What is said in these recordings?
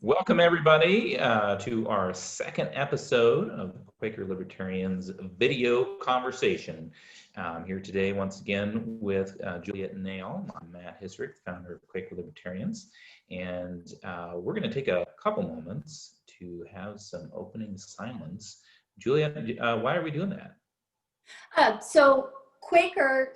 Welcome, everybody, to our second episode of Quaker Libertarians video conversation. I'm here today once again with Juliet Nail. I'm Matt Hisrick, founder of Quaker Libertarians, and we're going to take a couple moments to have some opening silence. Juliet, why are we doing that? So Quaker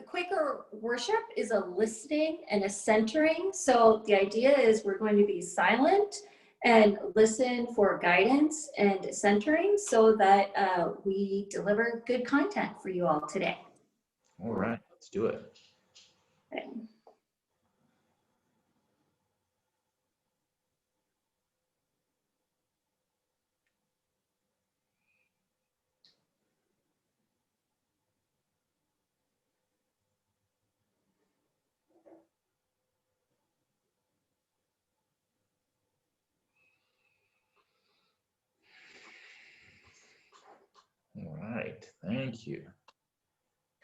worship is a listening and a centering. So the idea is we're going to be silent and listen for guidance and centering so that we deliver good content for you all today. All right, let's do it. Okay. All right, thank you.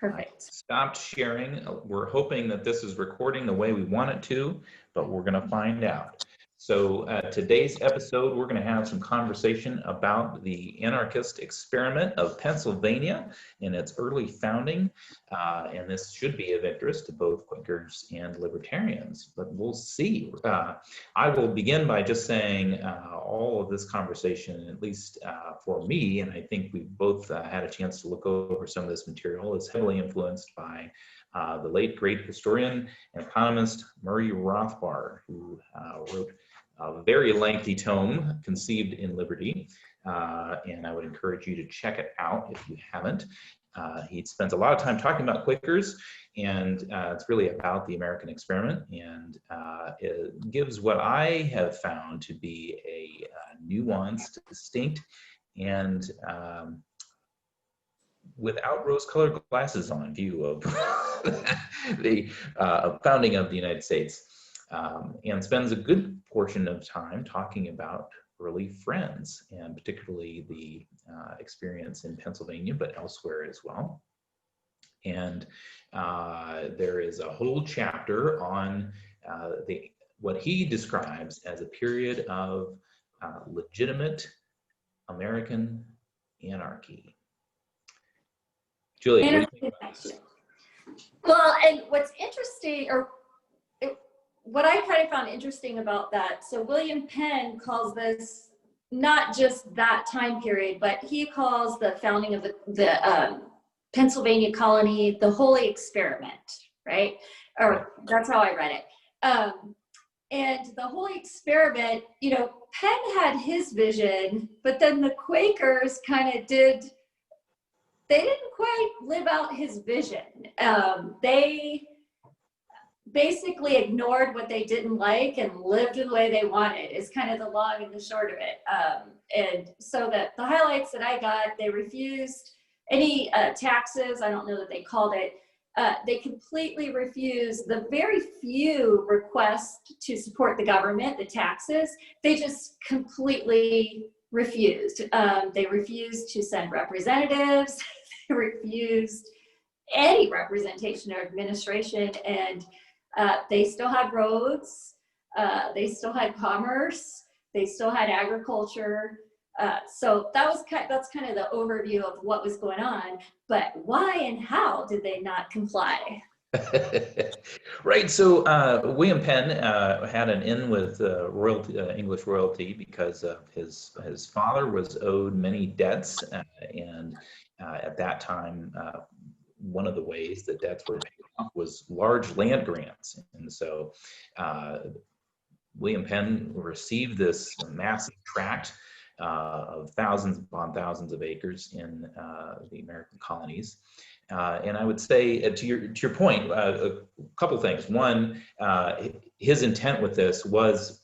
Perfect. I stopped sharing. We're hoping that this is recording the way we want it to, but we're going to find out. So today's episode, we're going to have some conversation about the anarchist experiment of Pennsylvania and its early founding. And this should be of interest to both Quakers and libertarians, but we'll see. I will begin by just saying all of this conversation, at least for me, and I think we've both had a chance to look over some of this material, is heavily influenced by the late great historian and economist Murray Rothbard, who wrote a very lengthy tome, Conceived in Liberty, and I would encourage you to check it out if you haven't. He spends a lot of time talking about Quakers, and it's really about the American experiment, and it gives what I have found to be a nuanced, distinct, and without rose-colored glasses on view of the founding of the United States, and spends a good portion of time talking about early friends, and particularly the experience in Pennsylvania, but elsewhere as well. And there is a whole chapter on what he describes as a period of legitimate American anarchy. Julie, what do you think about this? Well, and what's interesting, what I kind of found interesting about that, so William Penn calls this not just that time period, but he calls the founding of the Pennsylvania colony the Holy Experiment, right? Or that's how I read it. And the Holy Experiment, you know, Penn had his vision, but then the Quakers kind of they didn't quite live out his vision. They basically ignored what they didn't like and lived the way they wanted, is kind of the long and the short of it. And so the highlights that I got, they refused any taxes. I don't know that they called it. They completely refused the very few requests to support the government, the taxes. They just completely refused. They refused to send representatives. They refused any representation or administration, and they still had roads, they still had commerce, they still had agriculture. So that's kind of the overview of what was going on. But why and how did they not comply? Right. So William Penn had an in with royalty, English royalty, because his father was owed many debts, and at that time, one of the ways that debts were paid off was large land grants, and so William Penn received this massive tract of thousands upon thousands of acres in the American colonies. And I would say, to your point, a couple things. One, his intent with this was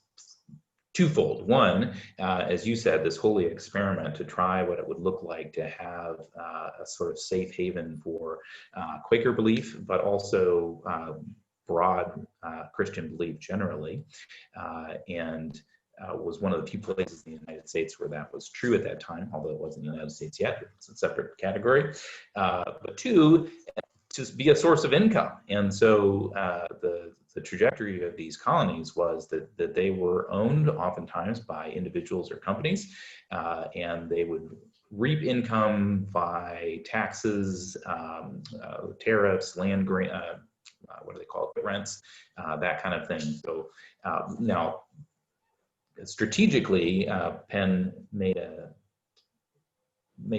twofold. One, as you said, this holy experiment to try what it would look like to have a sort of safe haven for Quaker belief, but also broad Christian belief generally, and was one of the few places in the United States where that was true at that time, although it wasn't the United States yet. It's a separate category. But two, to be a source of income. And so the trajectory of these colonies was that they were owned oftentimes by individuals or companies, and they would reap income by taxes, tariffs, land grant, what do they call it, rents, that kind of thing. So now, strategically, Penn made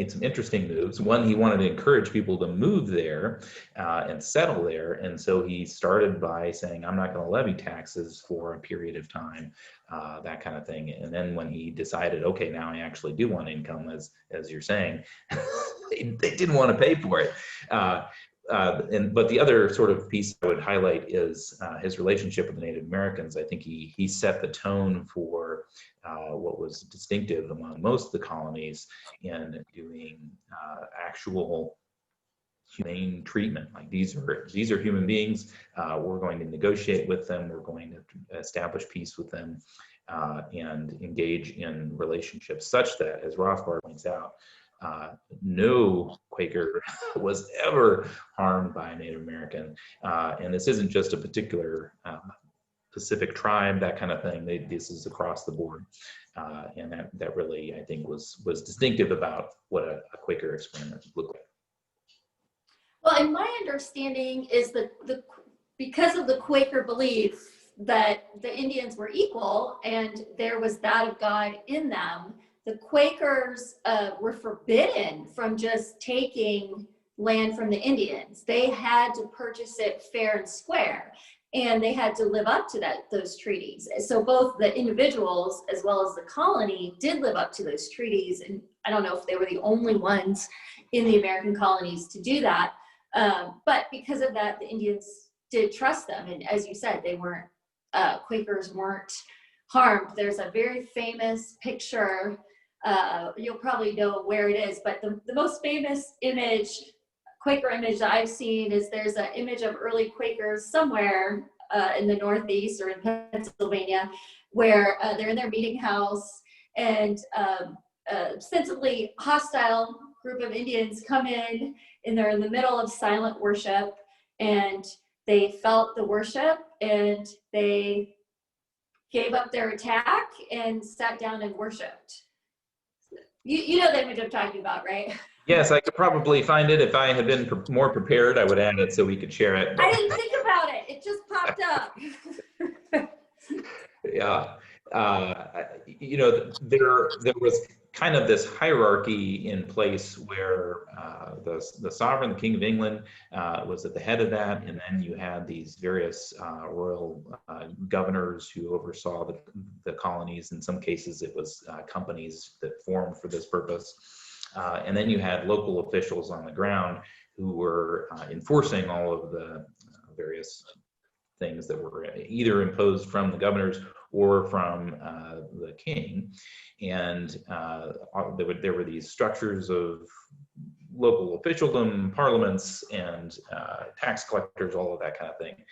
some interesting moves. One, he wanted to encourage people to move there and settle there. And so he started by saying, I'm not going to levy taxes for a period of time, that kind of thing. And then when he decided, okay, now I actually do want income, as you're saying, they didn't want to pay for it. But the other sort of piece I would highlight is his relationship with the Native Americans. I think he set the tone for what was distinctive among most of the colonies in doing actual humane treatment. Like these are human beings. We're going to negotiate with them. We're going to establish peace with them and engage in relationships such that, as Rothbard points out, no Quaker was ever harmed by a Native American. And this isn't just a particular Pacific tribe, that kind of thing. This is across the board. And that really, I think, was distinctive about what a Quaker experiment looked like. Well, and my understanding is that because of the Quaker belief that the Indians were equal and there was that of God in them, the Quakers were forbidden from just taking land from the Indians. They had to purchase it fair and square, and they had to live up to those treaties. So both the individuals as well as the colony did live up to those treaties. And I don't know if they were the only ones in the American colonies to do that. But because of that, the Indians did trust them. And as you said, they weren't, Quakers weren't harmed. There's a very famous picture, you'll probably know where it is, but the most famous image, Quaker image that I've seen is there's an image of early Quakers somewhere in the Northeast or in Pennsylvania, where they're in their meeting house and ostensibly hostile group of Indians come in and they're in the middle of silent worship, and they felt the worship and they gave up their attack and sat down and worshiped. You know the image I'm talking about, right? Yes, I could probably find it. If I had been more prepared, I would add it so we could share it. I didn't think about it. It just popped up. Yeah. You know, there was kind of this hierarchy in place where the sovereign, the King of England, was at the head of that, and then you had these various royal governors who oversaw the colonies. In some cases, it was companies that formed for this purpose. And then you had local officials on the ground who were enforcing all of the various things that were either imposed from the governors or from the king. And there were these structures of local officialdom, parliaments, and tax collectors, all of that kind of thing.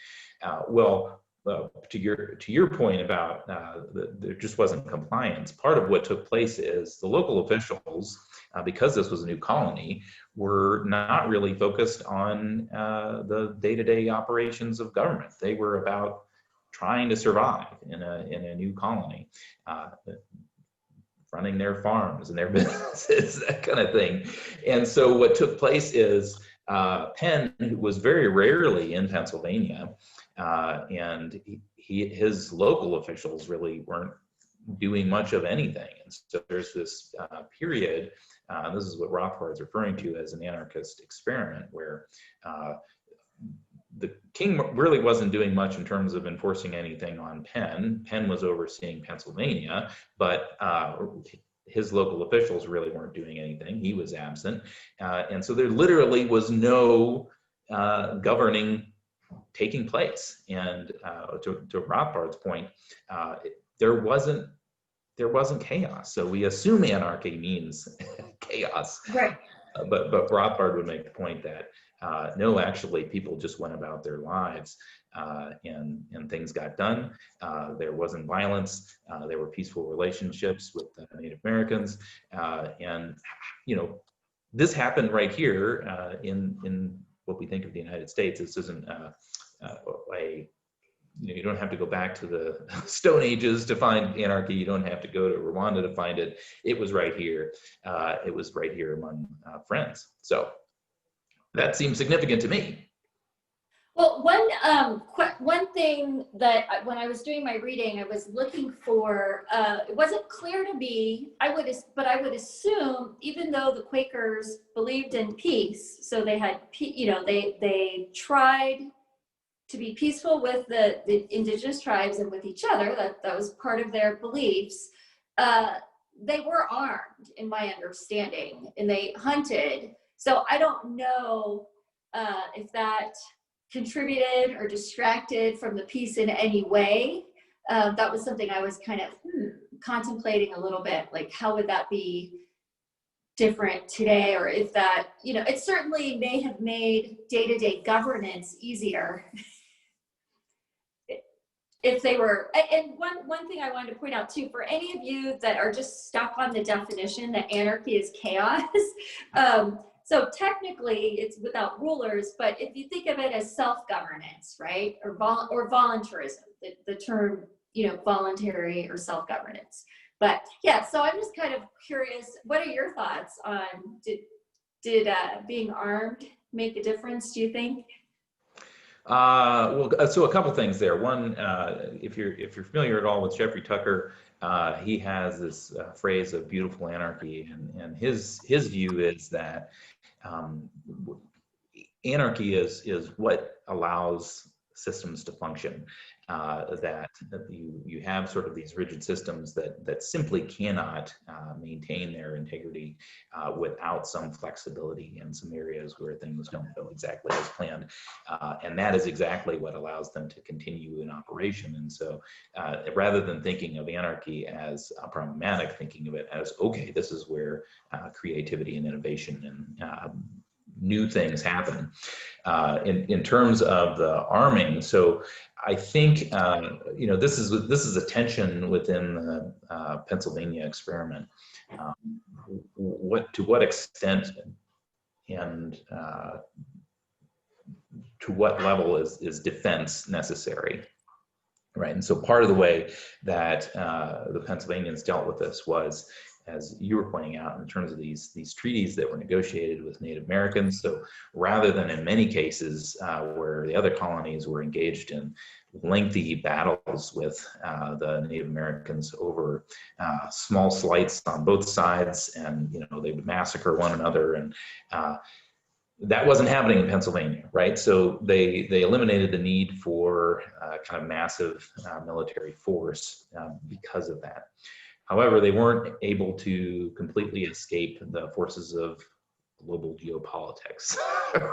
To your point about there just wasn't compliance, part of what took place is the local officials, because this was a new colony, were not really focused on the day-to-day operations of government. They were about trying to survive in a new colony, running their farms and their businesses, that kind of thing. And so what took place is Penn was very rarely in Pennsylvania, and his local officials really weren't doing much of anything. And so there's this period, this is what Rothbard is referring to as an anarchist experiment, where the king really wasn't doing much in terms of enforcing anything on Penn. Penn was overseeing Pennsylvania, but his local officials really weren't doing anything. He was absent. And so there literally was no governing taking place. And to Rothbard's point, there wasn't chaos. So we assume anarchy means chaos. Right. But Rothbard would make the point that no, actually, people just went about their lives and things got done. There wasn't violence. There were peaceful relationships with the Native Americans. And, you know, this happened right here in what we think of the United States. This isn't you don't have to go back to the Stone Ages to find anarchy. You don't have to go to Rwanda to find it. It was right here. It was right here among friends. So that seems significant to me. Well, one thing that when I was doing my reading, I was looking for, it wasn't clear to me, but I would assume, even though the Quakers believed in peace, so they had, they tried to be peaceful with the indigenous tribes and with each other, that was part of their beliefs. They were armed, in my understanding, and they hunted. So I don't know if that contributed or distracted from the peace in any way. That was something I was kind of contemplating a little bit, like how would that be different today, or if that, it certainly may have made day-to-day governance easier if they were. And one thing I wanted to point out too, for any of you that are just stuck on the definition that anarchy is chaos, so technically it's without rulers, but if you think of it as self-governance, right, or voluntarism, the term, voluntary or self-governance. But yeah, so I'm just kind of curious, what are your thoughts on, did being armed make a difference, do you think? Well, so a couple things there. One, if you're familiar at all with Jeffrey Tucker, he has this phrase of beautiful anarchy, and his view is that anarchy is what allows systems to function. That you have sort of these rigid systems that simply cannot maintain their integrity without some flexibility in some areas where things don't go exactly as planned. And that is exactly what allows them to continue in operation. And so rather than thinking of anarchy as problematic, thinking of it as, okay, this is where creativity and innovation and new things happen. In terms of the arming, so I think this is a tension within the Pennsylvania experiment. To what extent and to what level is defense necessary, right? And so part of the way that the Pennsylvanians dealt with this was, as you were pointing out, in terms of these treaties that were negotiated with Native Americans. So rather than in many cases where the other colonies were engaged in lengthy battles with the Native Americans over small slights on both sides, and they would massacre one another, and that wasn't happening in Pennsylvania, right? So they eliminated the need for kind of massive military force because of that. However, they weren't able to completely escape the forces of global geopolitics,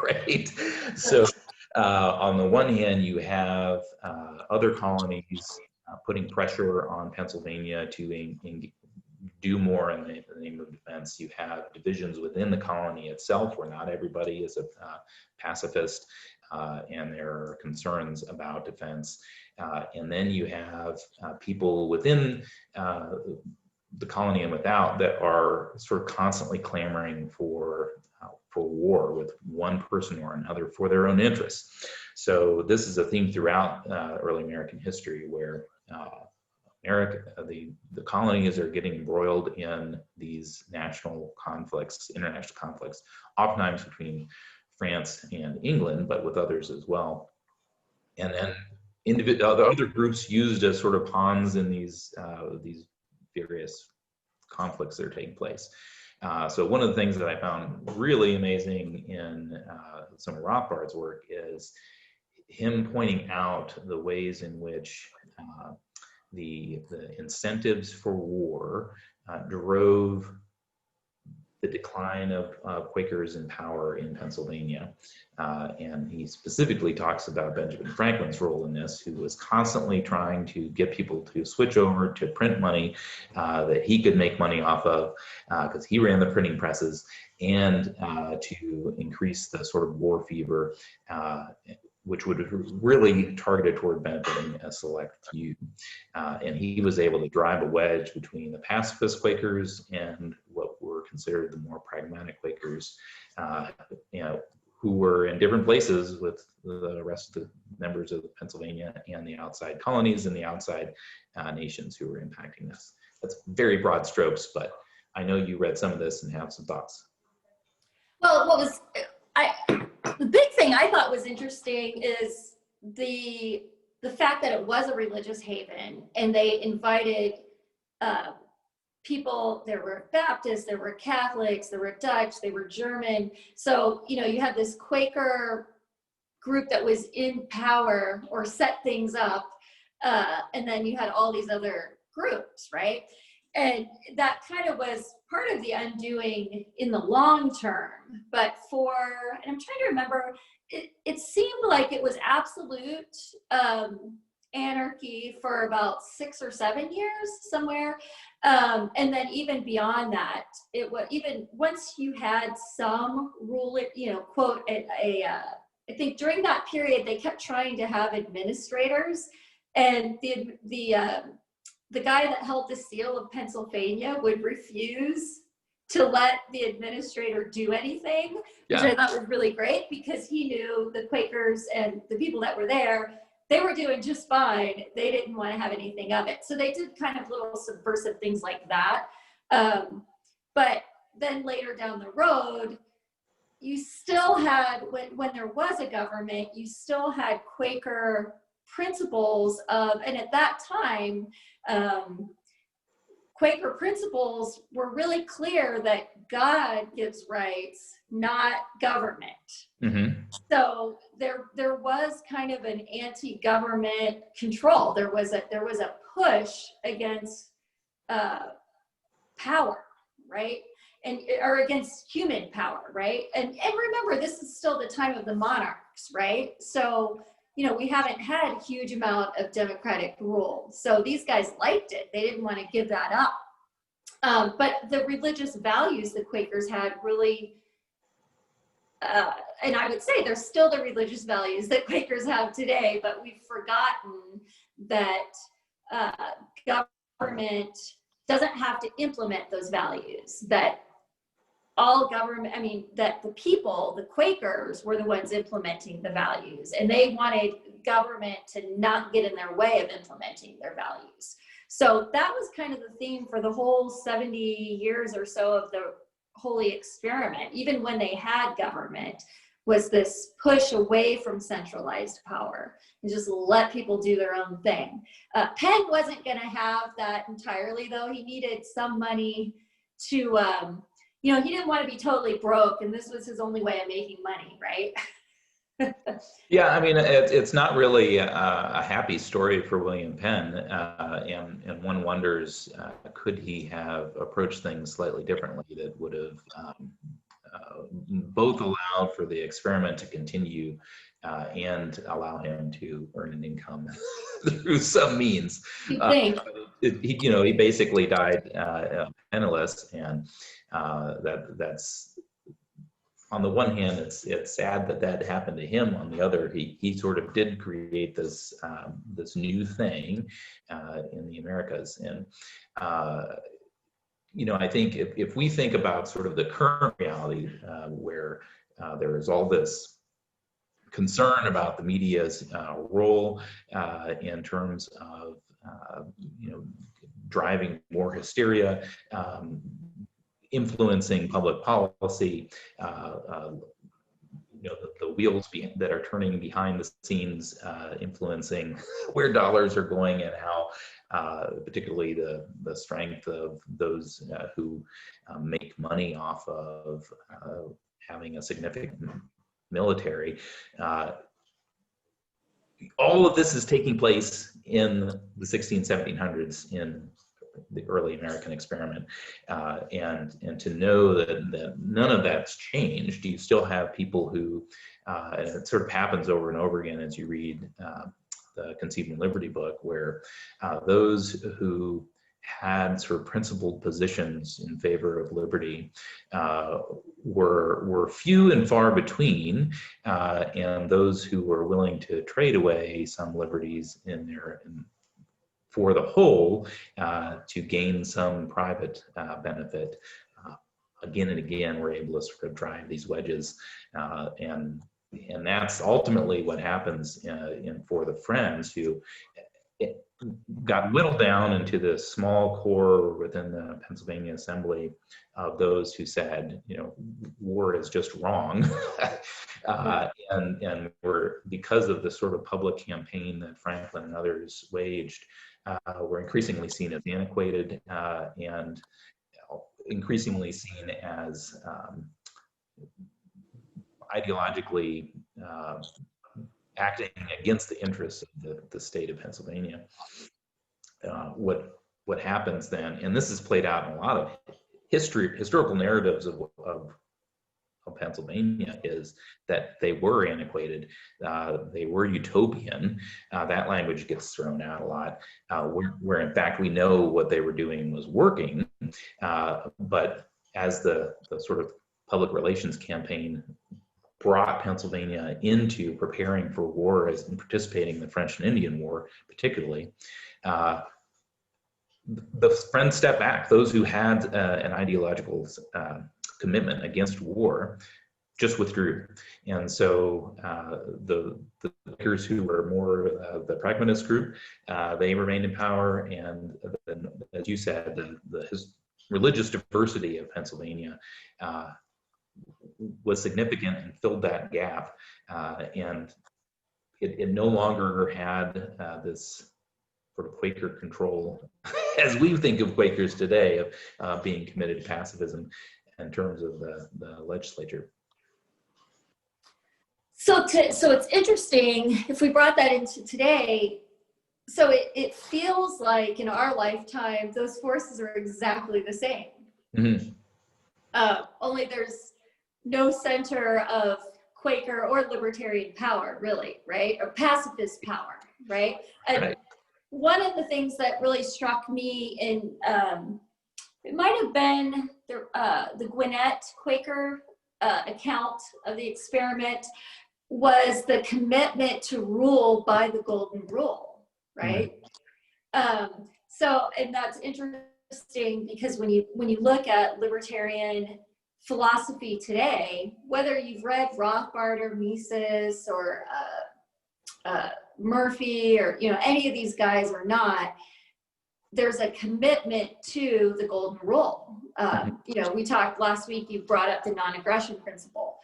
right? So on the one hand, you have other colonies putting pressure on Pennsylvania to do more in the name of defense. You have divisions within the colony itself where not everybody is a pacifist, and there are concerns about defense. And then you have people within the colony and without that are sort of constantly clamoring for war with one person or another for their own interests. So this is a theme throughout early American history, where the colonies are getting embroiled in these international conflicts, oftentimes between France and England, but with others as well. And then the other groups used as sort of pawns in these various conflicts that are taking place. So one of the things that I found really amazing in some of Rothbard's work is him pointing out the ways in which the incentives for war drove the decline of Quakers in power in Pennsylvania. And he specifically talks about Benjamin Franklin's role in this, who was constantly trying to get people to switch over to print money that he could make money off of, because he ran the printing presses, and to increase the sort of war fever, which would have really targeted toward benefiting a select few. And he was able to drive a wedge between the pacifist Quakers and what were considered the more pragmatic Quakers, who were in different places with the rest of the members of Pennsylvania and the outside colonies and the outside nations who were impacting this. That's very broad strokes, but I know you read some of this and have some thoughts. Well, the big thing I thought was interesting is the fact that it was a religious haven, and they invited people. There were Baptists, there were Catholics, there were Dutch, they were German. So, you know, you had this Quaker group that was in power or set things up, and then you had all these other groups, right? And that kind of was part of the undoing in the long term. But and I'm trying to remember, it seemed like it was absolute anarchy for about 6 or 7 years somewhere. And then even beyond that, it was even once you had some rule, you know, quote, I think during that period, they kept trying to have administrators, and the guy that held the seal of Pennsylvania would refuse to let the administrator do anything, which I thought was really great, because he knew the Quakers and the people that were there, they were doing just fine. They didn't want to have anything of it. So they did kind of little subversive things like that. But then later down the road, you still had, when there was a government, you still had Quaker principles of, and at that time, Quaker principles were really clear that God gives rights, not government. Mm-hmm. So there was kind of an anti-government control. There was a push against power, right? Or against human power, right? And remember, this is still the time of the monarchs, right? So, you know, we haven't had a huge amount of democratic rule. So these guys liked it. They didn't want to give that up. But the religious values the Quakers had really, and I would say they're still the religious values that Quakers have today, but we've forgotten that government doesn't have to implement those values, that all government, I mean, that the people, the Quakers, were the ones implementing the values, and they wanted government to not get in their way of implementing their values. So that was kind of the theme for the whole 70 years or so of the Holy Experiment, even when they had government, was this push away from centralized power and just let people do their own thing. Penn wasn't going to have that entirely, though. He needed some money to, you know, he didn't want to be totally broke, and this was his only way of making money, right? Yeah, I mean, it's not really a happy story for William Penn, and one wonders, could he have approached things slightly differently that would have both allowed for the experiment to continue and allow him to earn an income through some means. You think? He basically died penniless, and that's, on the one hand, it's sad that happened to him. On the other, he sort of did create this this new thing in the Americas. And I think if we think about sort of the current reality where there is all this concern about the media's role in terms of driving more hysteria, influencing public policy, the wheels that are turning behind the scenes, influencing where dollars are going and how, particularly the strength of those who make money off of having a significant military. All of this is taking place in the 1700s in the early American experiment, and to know that none of that's changed. You still have people who, and it sort of happens over and over again as you read the Conceiving Liberty book, where those who had sort of principled positions in favor of liberty were few and far between, and those who were willing to trade away some liberties for the whole to gain some private benefit again and again were able to sort of drive these wedges, and that's ultimately what happens for the Friends, who got whittled down into the small core within the Pennsylvania Assembly of those who said, war is just wrong. And were, because of the sort of public campaign that Franklin and others waged, were increasingly seen as antiquated, and increasingly seen as ideologically acting against the interests of the state of Pennsylvania. What happens then, and this is played out in a lot of historical narratives of Pennsylvania, is that they were antiquated, they were utopian. That language gets thrown out a lot, where in fact we know what they were doing was working, but as the sort of public relations campaign brought Pennsylvania into preparing for war and participating in the French and Indian War, particularly, the Friends stepped back. Those who had an ideological commitment against war just withdrew. And so the Quakers, who were more the pragmatist group, they remained in power. And then, as you said, the religious diversity of Pennsylvania was significant and filled that gap. And it no longer had this sort of Quaker control, as we think of Quakers today, of being committed to pacifism in terms of the legislature. So it's interesting if we brought that into today. So it feels like in our lifetime, those forces are exactly the same. Mm-hmm. Only there's no center of Quaker or libertarian power, really, right? Or pacifist power, right? And right. One of the things that really struck me in, it might have been the Gwinnett Quaker account of the experiment, was the commitment to rule by the golden rule, right? Mm-hmm. And that's interesting because when you look at libertarian philosophy today, whether you've read Rothbard or Mises or Murphy or any of these guys or not, there's a commitment to the golden rule. We talked last week, you brought up the non-aggression principle,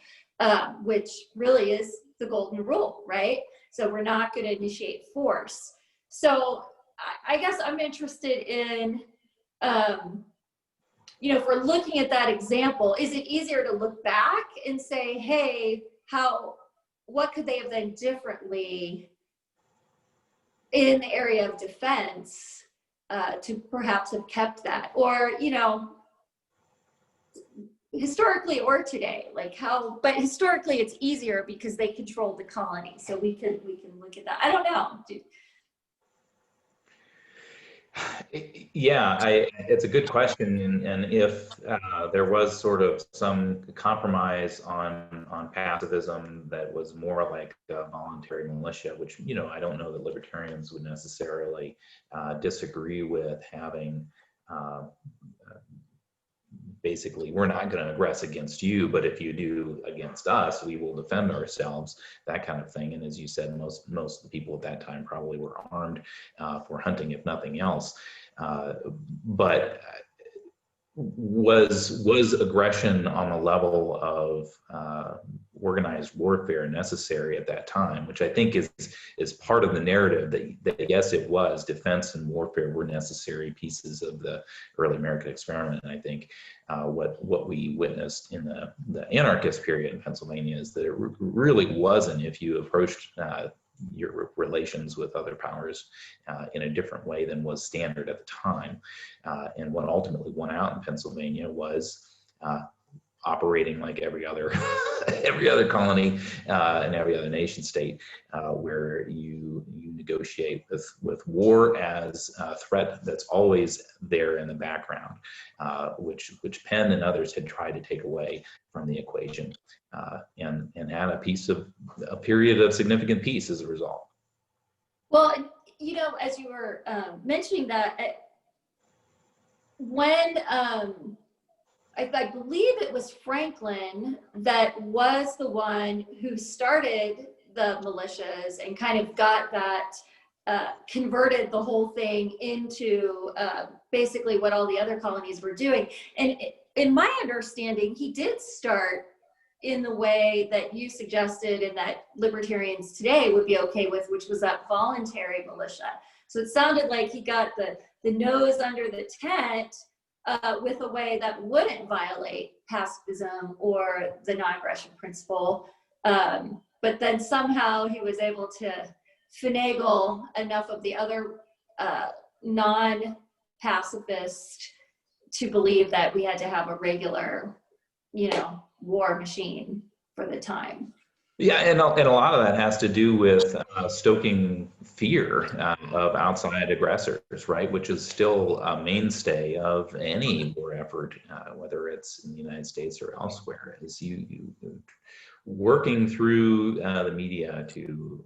which really is the golden rule, right? So we're not going to initiate force. So I guess I'm interested in, if we're looking at that example, is it easier to look back and say, hey, what could they have done differently in the area of defense to perhaps have kept that? Or, historically or today, but historically it's easier because they controlled the colony. So we can look at that. I don't know. Yeah, it's a good question, and if there was sort of some compromise on pacifism that was more like a voluntary militia, which I don't know that libertarians would necessarily disagree with having. Basically, we're not going to aggress against you, but if you do against us, we will defend ourselves, that kind of thing. And as you said, most of the people at that time probably were armed for hunting, if nothing else. But was aggression on the level of organized warfare necessary at that time, which I think is part of the narrative that yes, it was. Defense and warfare were necessary pieces of the early American experiment. And I think what we witnessed in the anarchist period in Pennsylvania is that it really wasn't, if you approached your relations with other powers in a different way than was standard at the time. And what ultimately won out in Pennsylvania was operating like every other colony and every other nation state, where you negotiate with war as a threat that's always there in the background, which Penn and others had tried to take away from the equation, and had a period of significant peace as a result. Well, as you were mentioning that, when I believe it was Franklin that was the one who started the militias and kind of got that, converted the whole thing into basically what all the other colonies were doing. And in my understanding, he did start in the way that you suggested and that libertarians today would be okay with, which was that voluntary militia. So it sounded like he got the nose under the tent with a way that wouldn't violate pacifism or the non-aggression principle. But then somehow he was able to finagle enough of the other non-pacifists to believe that we had to have a regular, war machine for the time. Yeah, and a lot of that has to do with stoking fear of outside aggressors, right? Which is still a mainstay of any war effort, whether it's in the United States or elsewhere. Is you working through the media to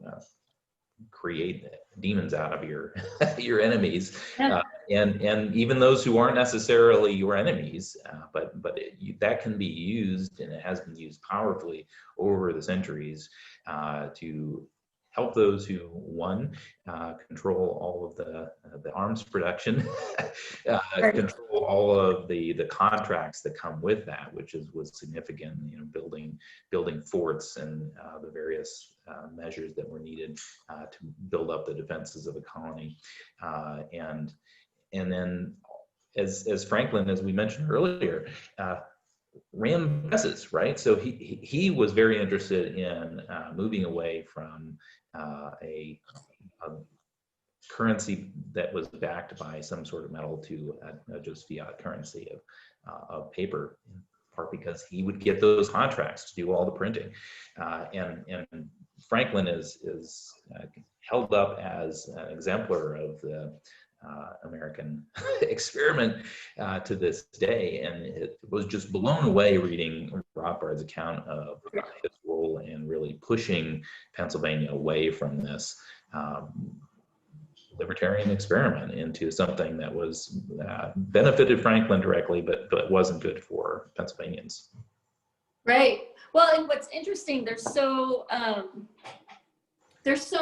create demons out of your your enemies, and even those who aren't necessarily your enemies, but that can be used, and it has been used powerfully over the centuries to help those who, one, control all of the arms production, control all of the contracts that come with that, which was significant, building forts and the various measures that were needed to build up the defenses of a colony, and then as Franklin, as we mentioned earlier, ran presses, right? So he was very interested in moving away from a currency that was backed by some sort of metal to just fiat currency of paper, in part because he would get those contracts to do all the printing. And Franklin is held up as an exemplar of the American experiment to this day, and it was just blown away reading Rothbard's account of his role in really pushing Pennsylvania away from this libertarian experiment into something that was benefited Franklin directly, but wasn't good for Pennsylvanians. Right. Well, and what's interesting, there's so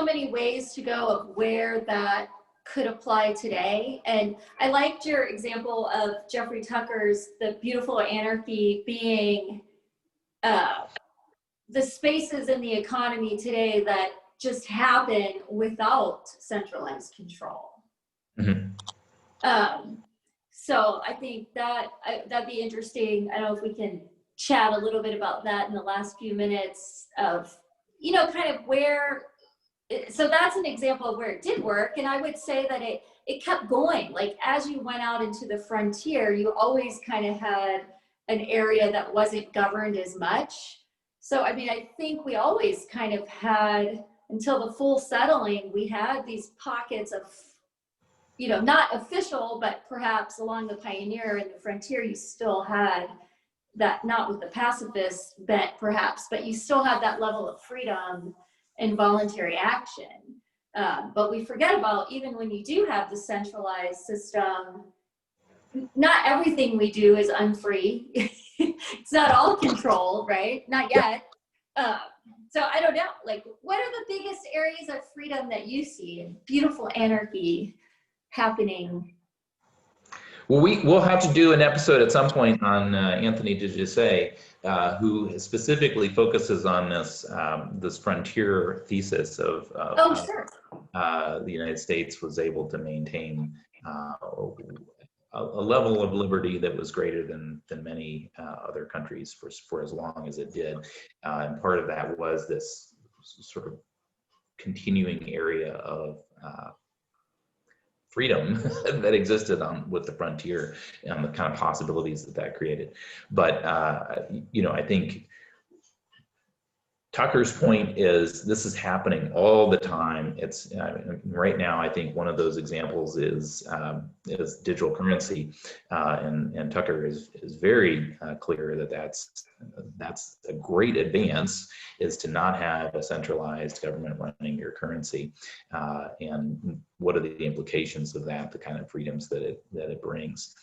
many ways to go of where that could apply today. And I liked your example of Jeffrey Tucker's The Beautiful Anarchy being the spaces in the economy today that just happen without centralized control. Mm-hmm. So I think that'd be interesting. I don't know if we can chat a little bit about that in the last few minutes of, kind of where. So that's an example of where it did work. And I would say that it kept going. Like as you went out into the frontier, you always kind of had an area that wasn't governed as much. So, I mean, I think we always kind of had, until the full settling, we had these pockets of, not official, but perhaps along the pioneer and the frontier, you still had that, not with the pacifist bent perhaps, but you still had that level of freedom and voluntary action. But we forget about, even when you do have the centralized system, not everything we do is unfree. It's not all controlled, right? Not yet. So I don't know, like, what are the biggest areas of freedom that you see in beautiful anarchy happening? Well, we'll have to do an episode at some point on Anthony DeGiussé, who specifically focuses on this frontier thesis of Sure. The United States was able to maintain a level of liberty that was greater than many other countries for as long as it did. And part of that was this sort of continuing area of freedom that existed with the frontier and the kind of possibilities that created. But I think Tucker's point is this is happening all the time. It's right now. I think one of those examples is digital currency, and Tucker is very clear that that's that's a great advance, is to not have a centralized government running your currency. And what are the implications of that, the kind of freedoms that it brings?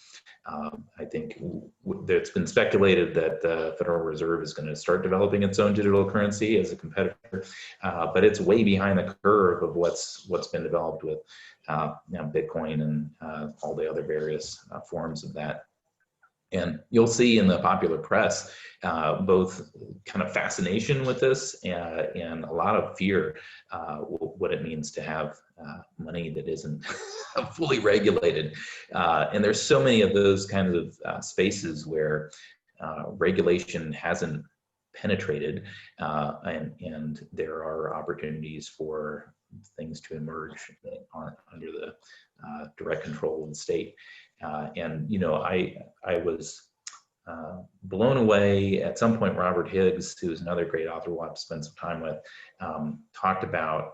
I think it's been speculated that the Federal Reserve is going to start developing its own digital currency as a competitor, but it's way behind the curve of what's been developed with Bitcoin and all the other various forms of that. And you'll see in the popular press both kind of fascination with this and a lot of fear what it means to have money that isn't fully regulated. And there's so many of those kinds of spaces where regulation hasn't penetrated, and there are opportunities for things to emerge that aren't under the direct control of the state. And you know, I was blown away at some point. Robert Higgs, who's another great author we'll have to spend some time with, talked about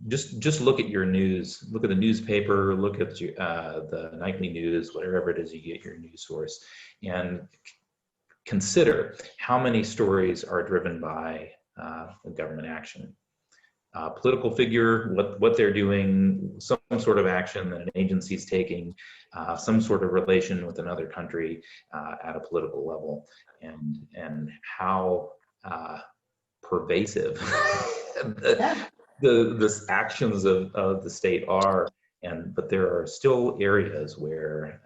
just look at your news, look at the newspaper, look at the nightly news, whatever it is you get your news source, and consider how many stories are driven by government action. Political figure, what they're doing, some sort of action that an agency is taking, some sort of relation with another country at a political level, and how pervasive the actions of the state are. But there are still areas where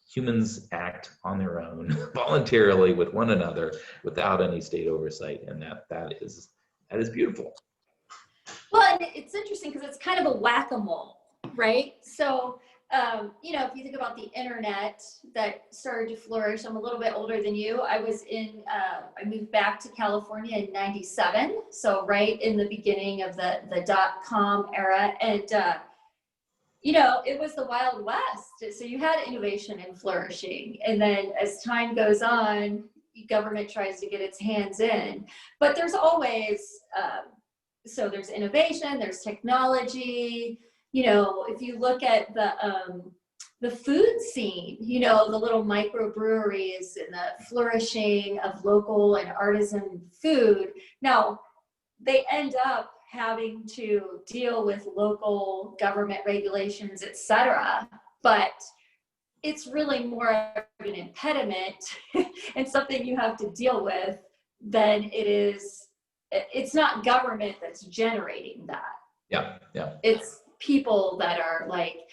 humans act on their own voluntarily with one another without any state oversight, and that is beautiful. Well, and it's interesting because it's kind of a whack-a-mole, right? So, you know, if you think about the internet that started to flourish, I'm a little bit older than you. I moved back to California in '97, so right in the beginning of the dot-com era. And, you know, it was the Wild West. So you had innovation and flourishing. And then as time goes on, government tries to get its hands in. But there's always... so there's innovation, there's technology. You know, if you look at the food scene, you know, the little microbreweries and the flourishing of local and artisan food. Now, they end up having to deal with local government regulations, et cetera, but it's really more of an impediment and something you have to deal with than it is. It's not government that's generating that. Yeah. It's people that are like,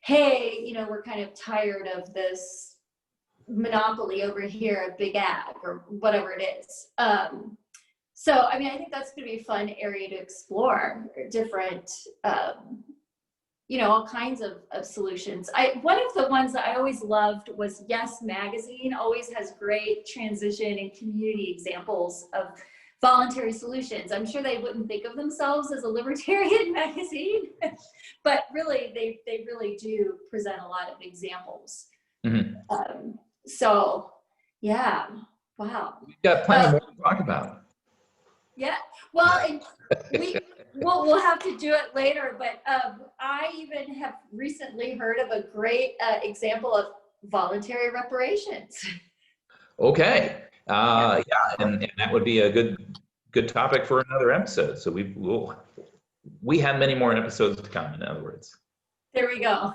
hey, you know, we're kind of tired of this monopoly over here at Big Ag or whatever it is. So, I mean, I think that's going to be a fun area to explore different, you know, all kinds of solutions. One of the ones that I always loved was Yes Magazine. Always has great transition and community examples of voluntary solutions. I'm sure they wouldn't think of themselves as a libertarian magazine, but really, they really do present a lot of exampms. Mm-hmm. So, yeah, wow. We've got plenty more to talk about. Yeah, well, and we'll have to do it later, but I even have recently heard of a great example of voluntary reparations. Okay. Yeah, and that would be a good topic for another episode. So we have many more episodes to come, in other words. There we go.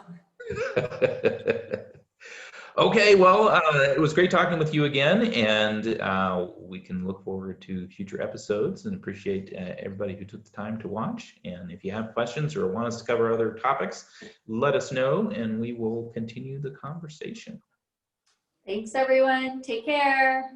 Okay, well, it was great talking with you again, and we can look forward to future episodes and appreciate everybody who took the time to watch. And if you have questions or want us to cover other topics, let us know and we will continue the conversation. Thanks, everyone. Take care.